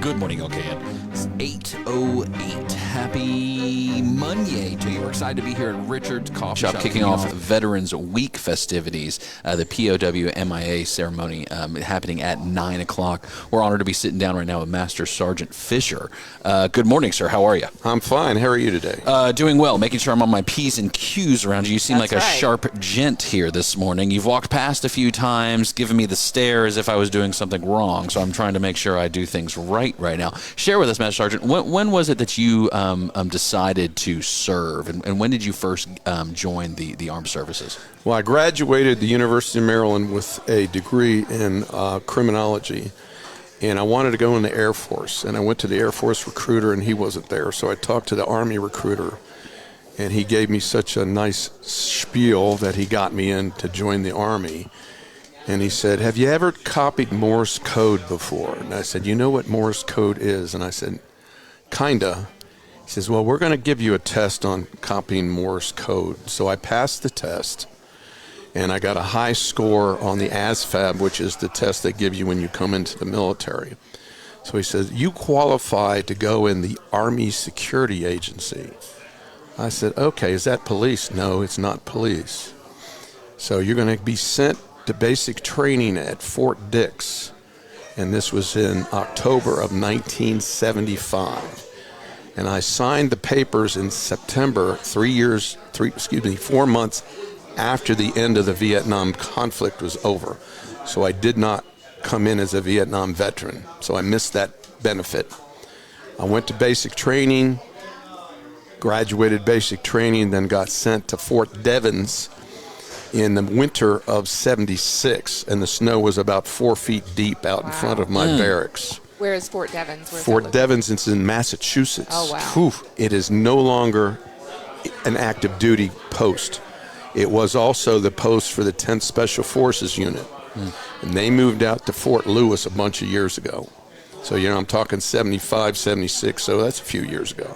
Good morning, LKN. It's 8:08. Happy Monday to you. We're excited to be here at Richard's Coffee Shop, kicking off Veterans Week festivities. The POW MIA ceremony happening at 9 o'clock. We're honored to be sitting down right now with Master Sergeant Fisher. Good morning, sir. How are you? I'm fine. How are you today? Doing well. Making sure I'm on my P's and Q's around you. You seem That's like a right. sharp gent here this morning. You've walked past a few times, given me the stare as if I was doing something wrong. So I'm trying to make sure I do things right now. Share with us, Master Sergeant, when was it that you decided to serve, and when did you first join the armed services? Well, I graduated the University of Maryland with a degree in criminology, and I wanted to go in the Air Force. And I went to the Air Force recruiter, and he wasn't there. So I talked to the Army recruiter, and he gave me such a nice spiel that he got me in to join the Army. And he said, "Have you ever copied Morse code before?" And I said, "You know what Morse code is?" And I said, "Kinda." He says, "Well, we're going to give you a test on copying Morse code." So I passed the test, and I got a high score on the ASVAB, which is the test they give you when you come into the military. So he says, "You qualify to go in the Army Security Agency." I said, "Okay, is that police?" "No, it's not police." "So you're going to be sent to basic training at Fort Dix." And this was in October of 1975. And I signed the papers in September, 4 months after the end of the Vietnam conflict was over. So I did not come in as a Vietnam veteran. So I missed that benefit. I went to basic training, graduated basic training, then got sent to Fort Devens in the winter of 76, and the snow was about 4 feet deep out in front of my barracks. Where is Fort Devens? Where's Fort Devens is in Massachusetts. Oh, wow. Whew. It is no longer an active duty post. It was also the post for the 10th Special Forces Unit. And they moved out to Fort Lewis a bunch of years ago. So, I'm talking 75, 76, so that's a few years ago.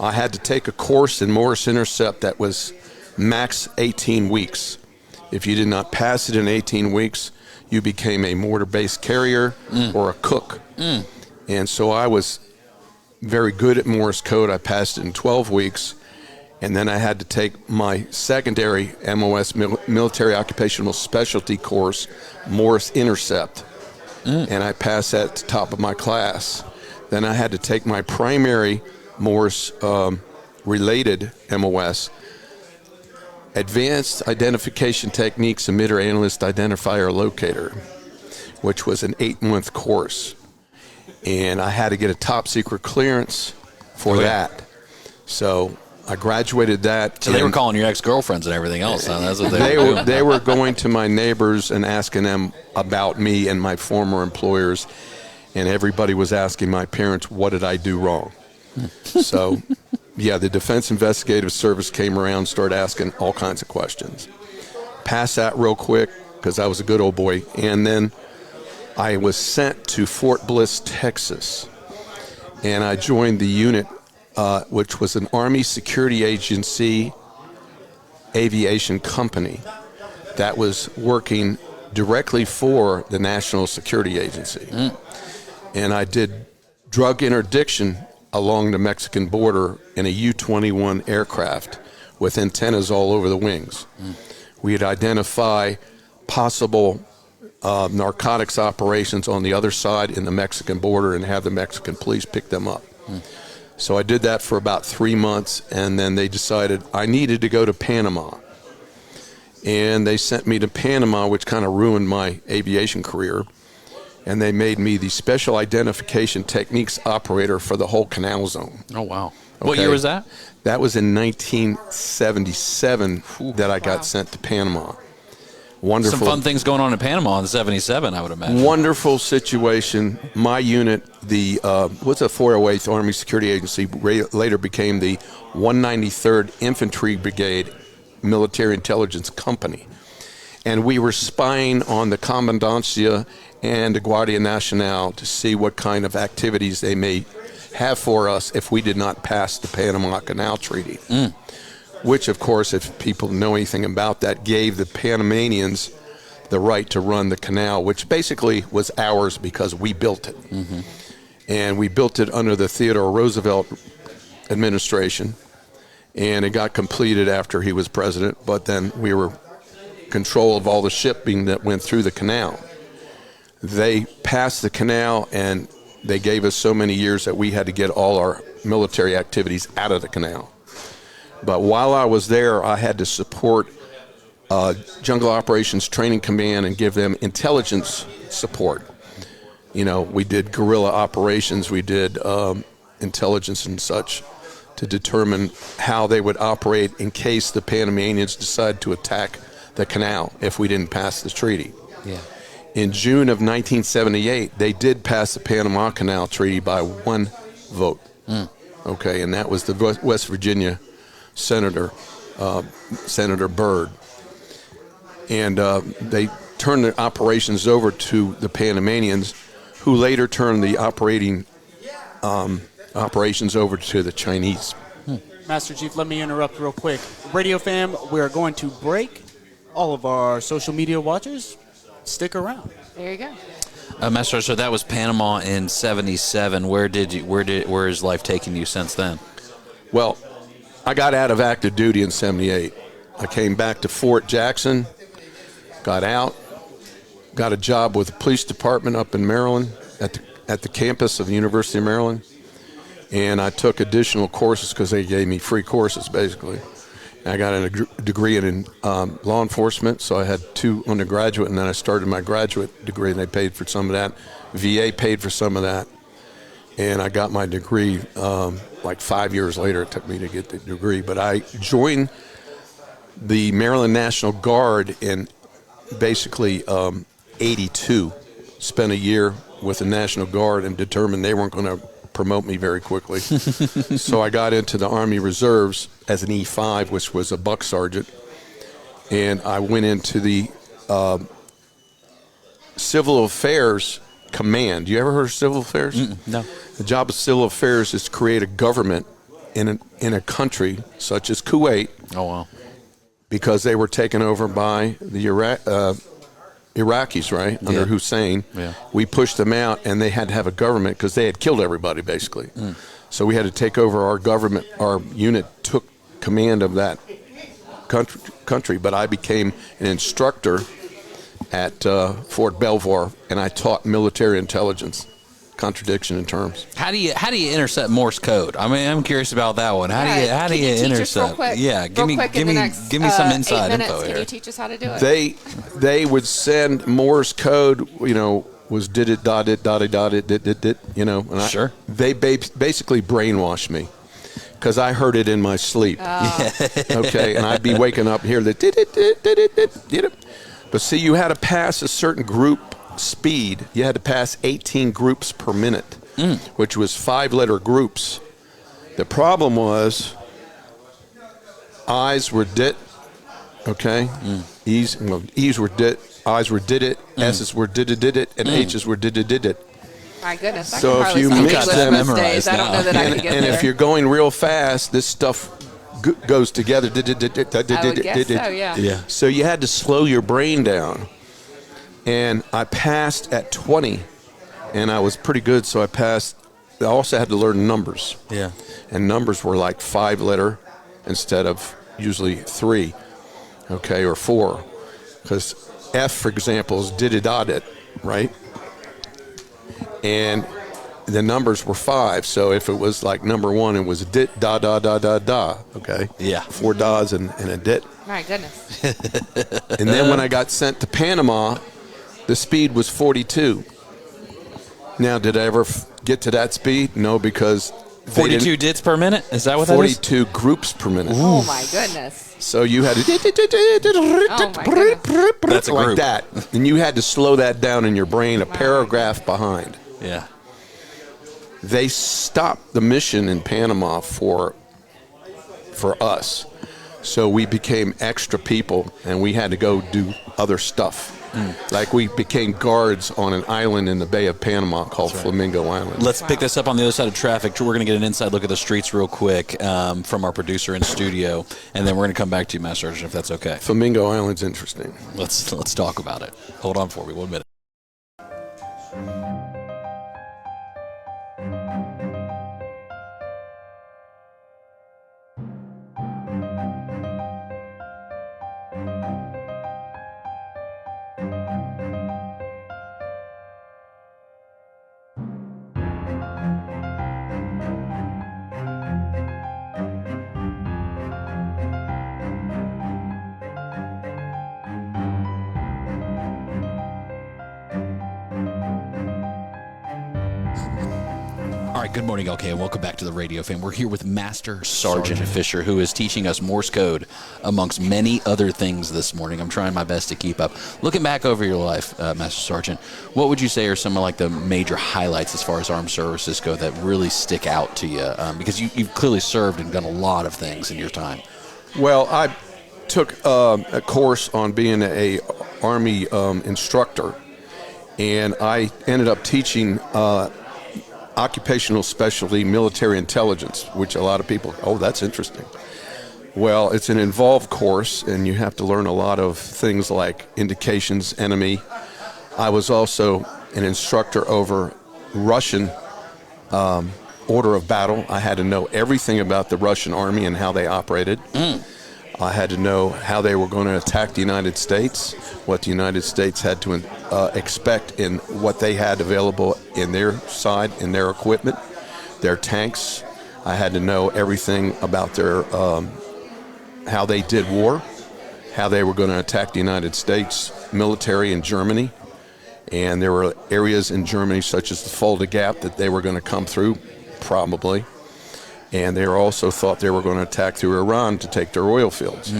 I had to take a course in Morse Intercept that was max 18 weeks. If you did not pass it in 18 weeks, you became a mortar-based carrier or a cook. And so I was very good at Morse code. I passed it in 12 weeks. And then I had to take my secondary MOS, Military Occupational Specialty course, Morse Intercept. And I passed that at the top of my class. Then I had to take my primary Morse related MOS, Advanced Identification Techniques Emitter Analyst Identifier Locator, which was an 8-month course. And I had to get a top secret clearance for that. So I graduated that. So they were calling your ex-girlfriends and everything else. Huh? That's what they were doing. They were going to my neighbors and asking them about me and my former employers. And everybody was asking my parents, what did I do wrong? So, yeah, the Defense Investigative Service came around and started asking all kinds of questions. Passed that real quick because I was a good old boy. And then I was sent to Fort Bliss, Texas. And I joined the unit, which was an Army Security Agency aviation company that was working directly for the National Security Agency. And I did drug interdiction along the Mexican border in a U-21 aircraft with antennas all over the wings. We'd identify possible narcotics operations on the other side in the Mexican border and have the Mexican police pick them up. So I did that for about 3 months, and then they decided I needed to go to Panama. And they sent me to Panama, which kind of ruined my aviation career. And they made me the Special Identification Techniques Operator for the whole Canal Zone. Oh, wow. Okay. What year was that? That was in 1977 that I got sent to Panama. Wonderful. Some fun things going on in Panama in 77, I would imagine. Wonderful situation. My unit, the what's a 408th Army Security Agency, later became the 193rd Infantry Brigade Military Intelligence Company. And we were spying on the Commandancia and the Guardia Nacional to see what kind of activities they may have for us if we did not pass the Panama Canal Treaty. Which, of course, if people know anything about that, gave the Panamanians the right to run the canal, which basically was ours because we built it. and we built it under the Theodore Roosevelt administration, and it got completed after he was president, but then we were control of all the shipping that went through the canal. They passed the canal, and they gave us so many years that we had to get all our military activities out of the canal. But while I was there, I had to support Jungle Operations Training Command and give them intelligence support. You know, we did guerrilla operations, we did intelligence and such to determine how they would operate in case the Panamanians decided to attack the canal if we didn't pass the treaty. Yeah. In June of 1978, they did pass the Panama Canal Treaty by one vote. Okay, and that was the West Virginia Senator, Senator Byrd. And they turned the operations over to the Panamanians, who later turned the operations over to the Chinese. Master Chief, let me interrupt real quick. Radio fam, we're going to break. All of our social media watchers, stick around. There you go. Master, so that was Panama in '77. Where is life taking you since then? Well, I got out of active duty in '78. I came back to Fort Jackson, got out, got a job with the police department up in Maryland at the campus of the University of Maryland, and I took additional courses because they gave me free courses, basically. I got a degree in law enforcement, so I had 2 undergraduate, and then I started my graduate degree, and they paid for some of that. VA paid for some of that, and I got my degree like 5 years later. It took me to get the degree, but I joined the Maryland National Guard in basically '82. Spent a year with the National Guard and determined they weren't going to promote me very quickly. So I got into the Army Reserves as an E5, which was a buck sergeant, and I went into the Civil Affairs Command. You ever heard of Civil Affairs? No. The job of Civil Affairs is to create a government in a country such as Kuwait. Oh, wow. Because they were taken over by the Iraqis, right, under Hussein. Yeah. We pushed them out, and they had to have a government because they had killed everybody, basically. So we had to take over our government. Our unit took command of that country, but I became an instructor at Fort Belvoir, and I taught military intelligence. Contradiction in terms. How do you intercept Morse code? I mean, I'm curious about that one. How do you intercept? Yeah, give me some inside info here. Can you teach us how to do it? They would send Morse code. You know, was did it dot it dot it dot it did. You know, and sure. They basically brainwashed me because I heard it in my sleep. Okay, and I'd be waking up here that did it. But see, you had to pass a certain group speed. You had to pass 18 groups per minute, which was 5-letter groups. The problem was I's were dit, okay? E's were dit, I's were did it, S's were did it, and H's were did it. My goodness. I So can if you hardly mix speak them, English most days. I don't know that I could get and there. if you're going real fast, this stuff goes together. I would guess so, yeah. So you had to slow your brain down. And I passed at 20, and I was pretty good, so I passed. I also had to learn numbers. Yeah. And numbers were like 5-letter instead of usually 3, okay, or 4. Because F, for example, is did-it-dot-it, right? And the numbers were 5, so if it was like number 1, it was dit, da, da, da, da, da, okay? Yeah. 4 da's and a dit. My goodness. And then when I got sent to Panama, the speed was 42. Now, did I ever get to that speed? No, because 42 dits per minute? Is that what that is? 42 groups per minute. Oh, my goodness. So you had to Oh, my goodness. That's a like group. that. And you had to slow that down in your brain, a paragraph behind. Yeah. They stopped the mission in Panama for us. So we became extra people, and we had to go do other stuff. Like we became guards on an island in the Bay of Panama called Flamingo Island. Let's pick this up on the other side of traffic. We're going to get an inside look at the streets real quick from our producer in studio, and then we're going to come back to you, Master Sergeant, if that's okay. Flamingo Island's interesting. Let's talk about it. Hold on for me 1 minute. right, good morning, LKN. Welcome back to the radio fam. We're here with Master Sergeant Fisher, who is teaching us Morse code amongst many other things this morning. I'm trying my best to keep up. Looking back over your life, Master Sergeant, what would you say are some of like the major highlights as far as armed services go that really stick out to you? Because you've clearly served and done a lot of things in your time. Well, I took a course on being a Army instructor, and I ended up teaching occupational specialty military intelligence, which a lot of people, oh, that's interesting. Well, it's an involved course, and you have to learn a lot of things like indications, enemy. I was also an instructor over Russian order of battle. I had to know everything about the Russian army and how they operated. I had to know how they were going to attack the United States, what the United States had to expect in what they had available in their side, in their equipment, their tanks. I had to know everything about their how they did war, how they were going to attack the United States military in Germany. And there were areas in Germany, such as the Fulda Gap, that they were going to come through, probably. And they also thought they were going to attack through Iran to take their oil fields.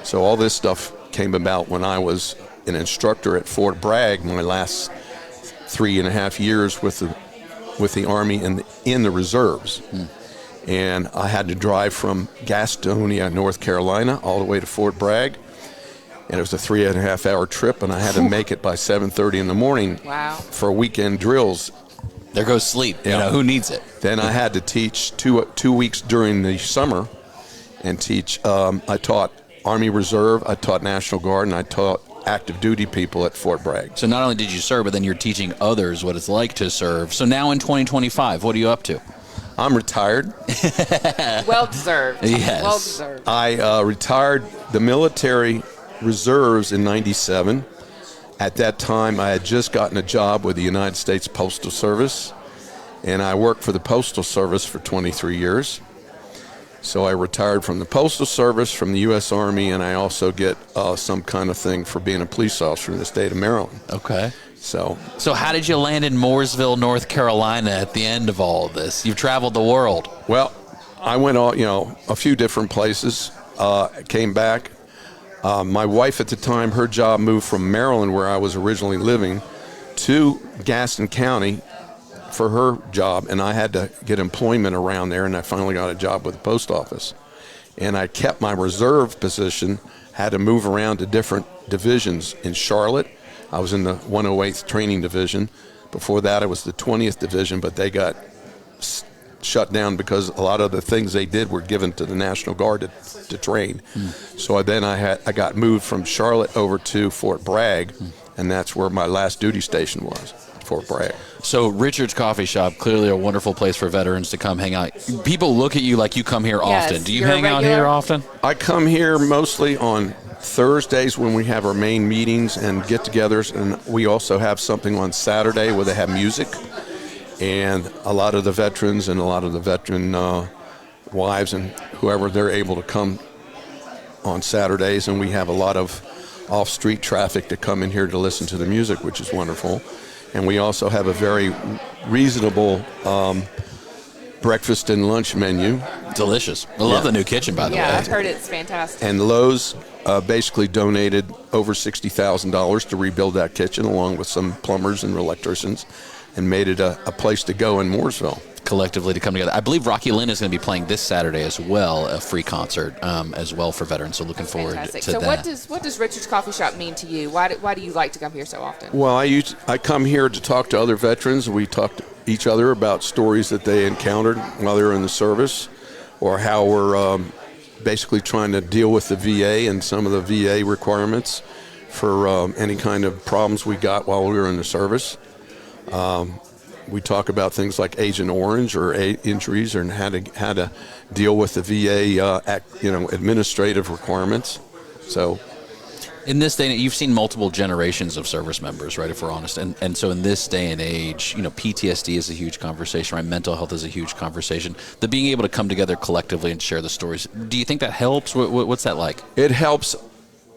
So all this stuff came about when I was an instructor at Fort Bragg, my last 3.5 years with the Army in the reserves. And I had to drive from Gastonia, North Carolina, all the way to Fort Bragg. And it was a 3.5-hour trip, and I had to make it by 7:30 in the morning for weekend drills. There goes sleep. You know, who needs it? Then I had to teach two weeks during the summer and teach. I taught Army Reserve, I taught National Guard, and I taught active duty people at Fort Bragg. So not only did you serve, but then you're teaching others what it's like to serve. So now in 2025, what are you up to? I'm retired. Well deserved. Yes. Well deserved. I retired the military reserves in '97. At that time, I had just gotten a job with the United States Postal Service, and I worked for the Postal Service for 23 years. So I retired from the Postal Service, from the U.S. Army, and I also get some kind of thing for being a police officer in the state of Maryland. Okay. So how did you land in Mooresville, North Carolina at the end of all of this? You've traveled the world. Well, I went a few different places, came back. My wife at the time, her job moved from Maryland, where I was originally living, to Gaston County for her job, and I had to get employment around there, and I finally got a job with the post office. And I kept my reserve position, had to move around to different divisions. In Charlotte, I was in the 108th Training Division. Before that, it was the 20th Division, but they got shut down because a lot of the things they did were given to the National Guard to train. So then I got moved from Charlotte over to Fort Bragg, and that's where my last duty station was, Fort Bragg. So Richard's Coffee Shop, clearly a wonderful place for veterans to come hang out. People look at you like you come here often. Do you hang out here often? I come here mostly on Thursdays when we have our main meetings and get-togethers, and we also have something on Saturday where they have music. And a lot of the veterans and a lot of the veteran wives and whoever, they're able to come on Saturdays, and we have a lot of off-street traffic to come in here to listen to the music, which is wonderful. And we also have a very reasonable breakfast and lunch menu. Delicious. I love the new kitchen, by the way. Yeah, I've heard it's fantastic. And Lowe's basically donated over $60,000 to rebuild that kitchen, along with some plumbers and electricians, and made it a place to go in Mooresville. Collectively to come together. I believe Rocky Lynn is going to be playing this Saturday as well, a free concert as well for veterans. So looking forward to that. So what does Richard's Coffee Shop mean to you? Why do you like to come here so often? Well, I come here to talk to other veterans. We talk to each other about stories that they encountered while they were in the service, or how we're basically trying to deal with the VA and some of the VA requirements for any kind of problems we got while we were in the service. We talk about things like Agent Orange or injuries, and how to deal with the VA administrative requirements. So, in this day, you've seen multiple generations of service members, right? If we're honest, and so in this day and age, PTSD is a huge conversation, right? Mental health is a huge conversation. The being able to come together collectively and share the stories. Do you think that helps? What's that like? It helps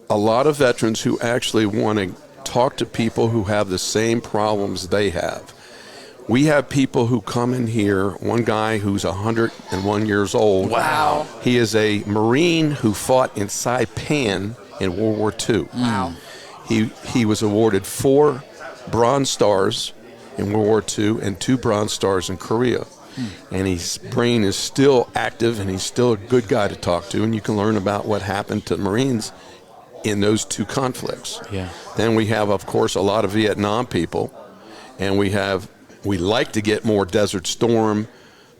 a lot of veterans who actually want to talk to people who have the same problems they have. We have people who come in here, one guy who's 101 years old. Wow. He is a Marine who fought in Saipan in World War II. Wow. He was awarded 4 Bronze Stars in World War II and 2 Bronze Stars in Korea. And his brain is still active, and he's still a good guy to talk to, and you can learn about what happened to Marines in those 2 conflicts. Yeah. Then we have, of course, a lot of Vietnam people, and we like to get more Desert Storm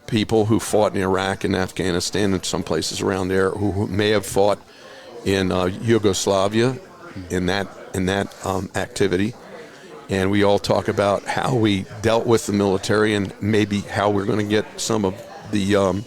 people who fought in Iraq and Afghanistan and some places around there, who may have fought in Yugoslavia in that activity. And we all talk about how we dealt with the military and maybe how we're going to get some of the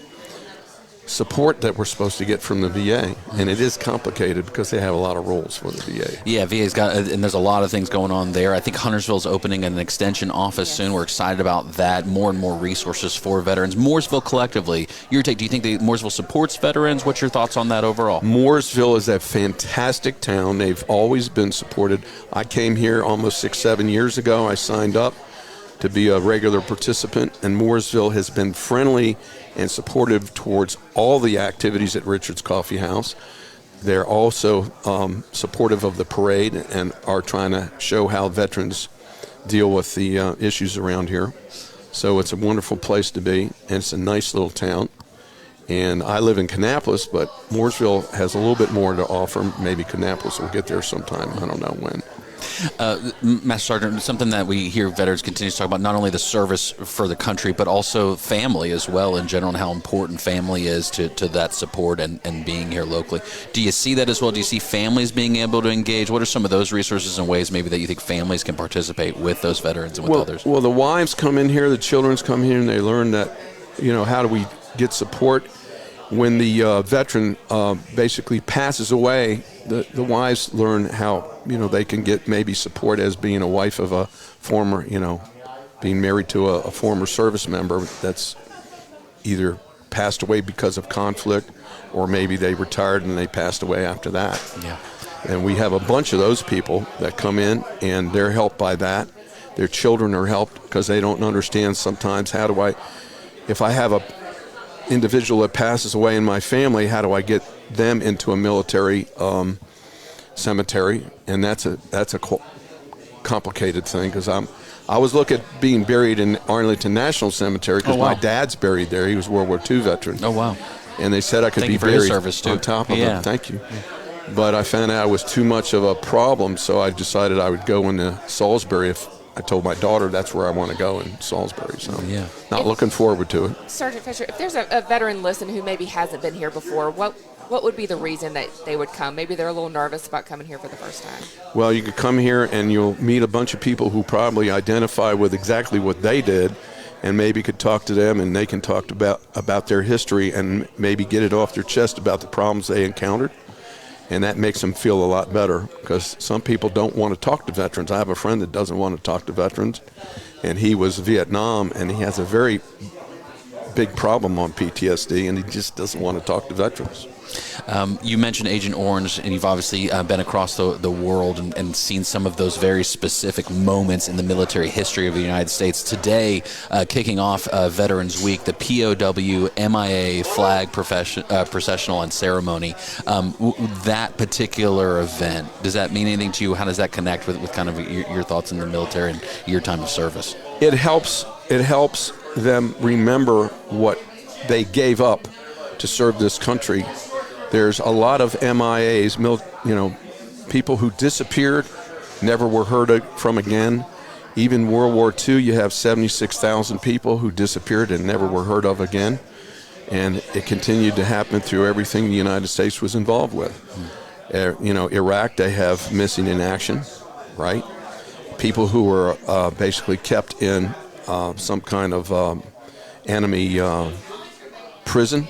support that we're supposed to get from the VA. And it is complicated because they have a lot of roles for the VA. Yeah, VA's got, and there's a lot of things going on there. I think Huntersville's opening an extension office soon. We're excited about that. More and more resources for veterans. Mooresville collectively, your take, do you think that Mooresville supports veterans? What's your thoughts on that overall? Mooresville is a fantastic town. They've always been supported. I came here almost 6-7 years ago. I signed up to be a regular participant, and Mooresville has been friendly and supportive towards all the activities at Richard's Coffee House. They're also supportive of the parade and are trying to show how veterans deal with the issues around here. So it's a wonderful place to be, and it's a nice little town. And I live in Kannapolis, but Mooresville has a little bit more to offer. Maybe Kannapolis will get there sometime. I don't know when. Master Sergeant, something that we hear veterans continue to talk about, not only the service for the country, but also family as well in general, and how important family is to that support and being here locally. Do you see that as well? Do you see families being able to engage? What are some of those resources and ways maybe that you think families can participate with those veterans and with others? Well, the wives come in here, the children's come here, and they learn that, how do we get support when the veteran basically passes away. The wives learn how they can get maybe support as being a wife of a former, being married to a former service member that's either passed away because of conflict, or maybe they retired and they passed away after that. Yeah. And we have a bunch of those people that come in, and they're helped by that. Their children are helped because they don't understand sometimes, if I have a individual that passes away in my family, how do I get them into a military cemetery? And that's a complicated thing, because I was looking at being buried in Arlington National Cemetery because my dad's buried there. He was a World War II veteran. Oh, wow. And they said I could be buried on top of him. Thank you. Yeah. But I found out it was too much of a problem, so I decided I would go into Salisbury. I told my daughter that's where I want to go, in Salisbury. So not looking forward to it. Sergeant Fisher, if there's a veteran listening who maybe hasn't been here before, what would be the reason that they would come? Maybe they're a little nervous about coming here for the first time. Well, you could come here and you'll meet a bunch of people who probably identify with exactly what they did, and maybe could talk to them, and they can talk about their history and maybe get it off their chest about the problems they encountered. And that makes them feel a lot better, because some people don't want to talk to veterans. I have a friend that doesn't want to talk to veterans, and he was Vietnam, and he has a very big problem on PTSD, and he just doesn't want to talk to veterans. You mentioned Agent Orange, and you've obviously been across the world and seen some of those very specific moments in the military history of the United States. Today, kicking off Veterans Week, the POW MIA flag processional and ceremony. That particular event, does that mean anything to you? How does that connect with kind of your thoughts in the military and your time of service? It helps them remember what they gave up to serve this country. There's a lot of MIAs, people who disappeared, never were heard from again. Even World War II, you have 76,000 people who disappeared and never were heard of again. And it continued to happen through everything the United States was involved with. Iraq, they have missing in action, right? People who were basically kept in some kind of enemy prison.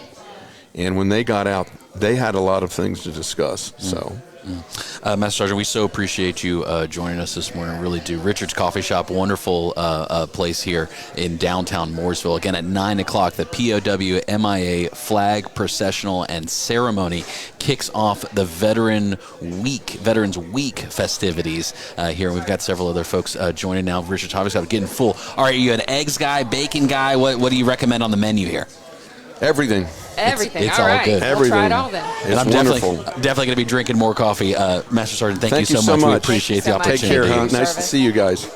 And when they got out, they had a lot of things to discuss. So. Master Sergeant, we so appreciate you joining us this morning. Really do. Richard's Coffee Shop, wonderful place here in downtown Mooresville. Again, at 9 o'clock, the POW MIA flag processional and ceremony kicks off the Veterans Week festivities here. We've got several other folks joining now. Richard's Coffee Shop getting full. All right, are you an eggs guy, bacon guy? What do you recommend on the menu here? Everything. It's all all right. good. We'll try it all then. It's And I'm wonderful. definitely going to be drinking more coffee. Master Sergeant, thank you so much. We appreciate the Thanks so much. opportunity. Take care, huh? Thank you. Nice to see you guys.